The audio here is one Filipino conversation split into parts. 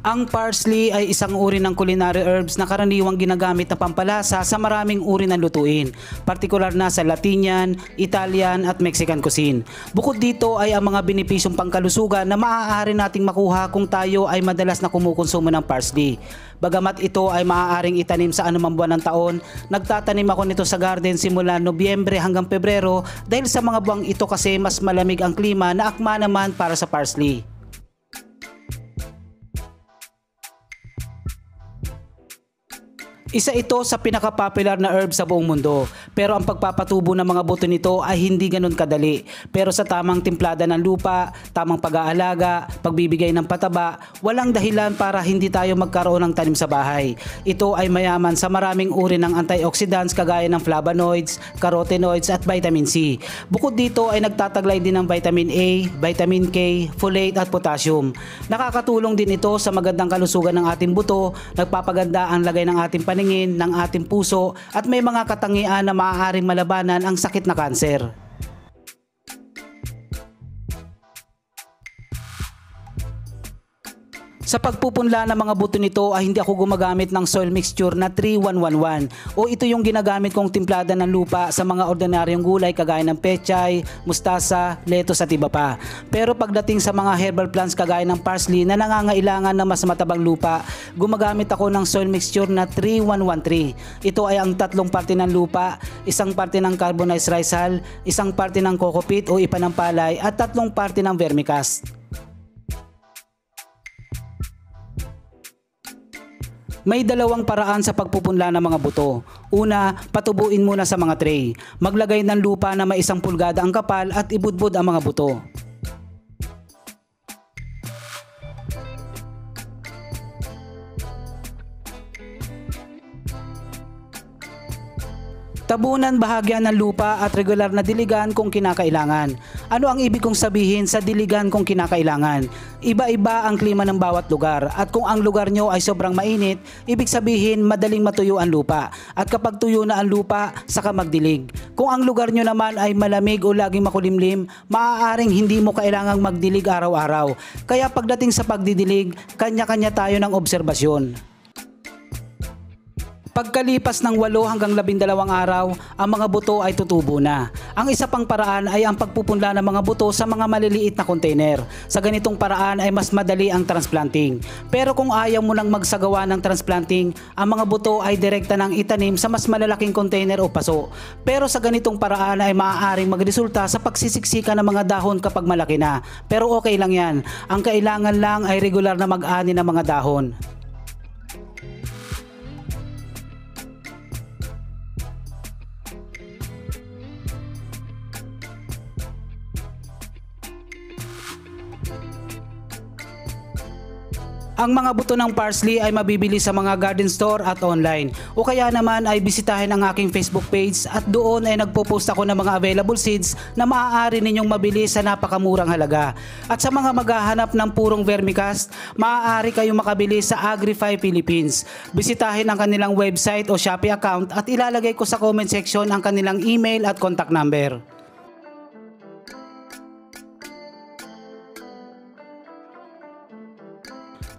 Ang parsley ay isang uri ng culinary herbs na karaniwang ginagamit na pampalasa sa maraming uri ng lutuin, partikular na sa Latinian, Italian at Mexican cuisine. Bukod dito ay ang mga benepisyong pangkalusugan na maaari nating makuha kung tayo ay madalas na kumukonsumo ng parsley. Bagamat ito ay maaaring itanim sa anumang buwan ng taon, nagtatanim ako nito sa garden simula Nobyembre hanggang Pebrero dahil sa mga buwang ito kasi mas malamig ang klima na akma naman para sa parsley. Isa ito sa pinaka-popular na herb sa buong mundo, pero ang pagpapatubo ng mga buto nito ay hindi ganun kadali. Pero sa tamang timplada ng lupa, tamang pag-aalaga, pagbibigay ng pataba, walang dahilan para hindi tayo magkaroon ng tanim sa bahay. Ito ay mayaman sa maraming uri ng antioxidants kagaya ng flavonoids, carotenoids at vitamin C. Bukod dito ay nagtataglay din ng vitamin A, vitamin K, folate at potassium. Nakakatulong din ito sa magandang kalusugan ng ating buto, nagpapaganda ang lagay ng ating paningin, ng ating puso at may mga katangian na maaaring malabanan ang sakit na kanser. Sa pagpupunla ng mga buto nito ay hindi ako gumagamit ng soil mixture na 3-1-1-1 o ito yung ginagamit kong timplada ng lupa sa mga ordinaryong gulay kagaya ng pechay, mustasa, lettuce at iba pa. Pero pagdating sa mga herbal plants kagaya ng parsley na nangangailangan ng mas matabang lupa, gumagamit ako ng soil mixture na 3-1-1-3. Ito ay ang tatlong parte ng lupa, isang parte ng carbonized rice hull, isang parte ng coco peat o ipa ng palay at tatlong parte ng vermicast. May dalawang paraan sa pagpupunla ng mga buto. Una, patubuin muna sa mga tray. Maglagay ng lupa na may 1 pulgada ang kapal at ibudbud ang mga buto. Tabunan bahagyan ng lupa at regular na diligan kung kinakailangan. Ano ang ibig kong sabihin sa diligan kung kinakailangan? Iba-iba ang klima ng bawat lugar at kung ang lugar nyo ay sobrang mainit, ibig sabihin madaling matuyo ang lupa at kapag tuyo na ang lupa, saka magdilig. Kung ang lugar nyo naman ay malamig o laging makulimlim, maaaring hindi mo kailangang magdilig araw-araw. Kaya pagdating sa pagdidilig, kanya-kanya tayo ng obserbasyon. Pagkalipas ng 8 hanggang 12 araw, ang mga buto ay tutubo na. Ang isa pang paraan ay ang pagpupunla ng mga buto sa mga maliliit na container. Sa ganitong paraan ay mas madali ang transplanting. Pero kung ayaw mo nang magsagawa ng transplanting, ang mga buto ay direkta nang itanim sa mas malalaking container o paso. Pero sa ganitong paraan ay maaaring magresulta sa pagsisiksika ng mga dahon kapag malaki na. Pero okay lang yan. Ang kailangan lang ay regular na mag-ani ng mga dahon. Ang mga buto ng parsley ay mabibili sa mga garden store at online o kaya naman ay bisitahin ang aking Facebook page at doon ay nagpo-post ako ng mga available seeds na maaari ninyong mabili sa napakamurang halaga. At sa mga maghahanap ng purong vermicast, maaari kayong makabili sa Agrify Philippines. Bisitahin ang kanilang website o Shopee account at ilalagay ko sa comment section ang kanilang email at contact number.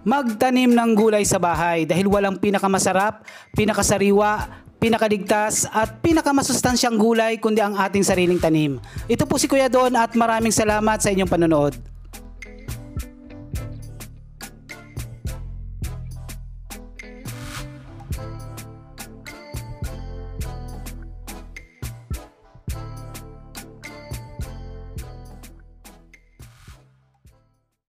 Magtanim ng gulay sa bahay dahil walang pinakamasarap, pinakasariwa, pinakaligtas at pinakamasustansyang gulay kundi ang ating sariling tanim. Ito po si Kuya Don at maraming salamat sa inyong panonood.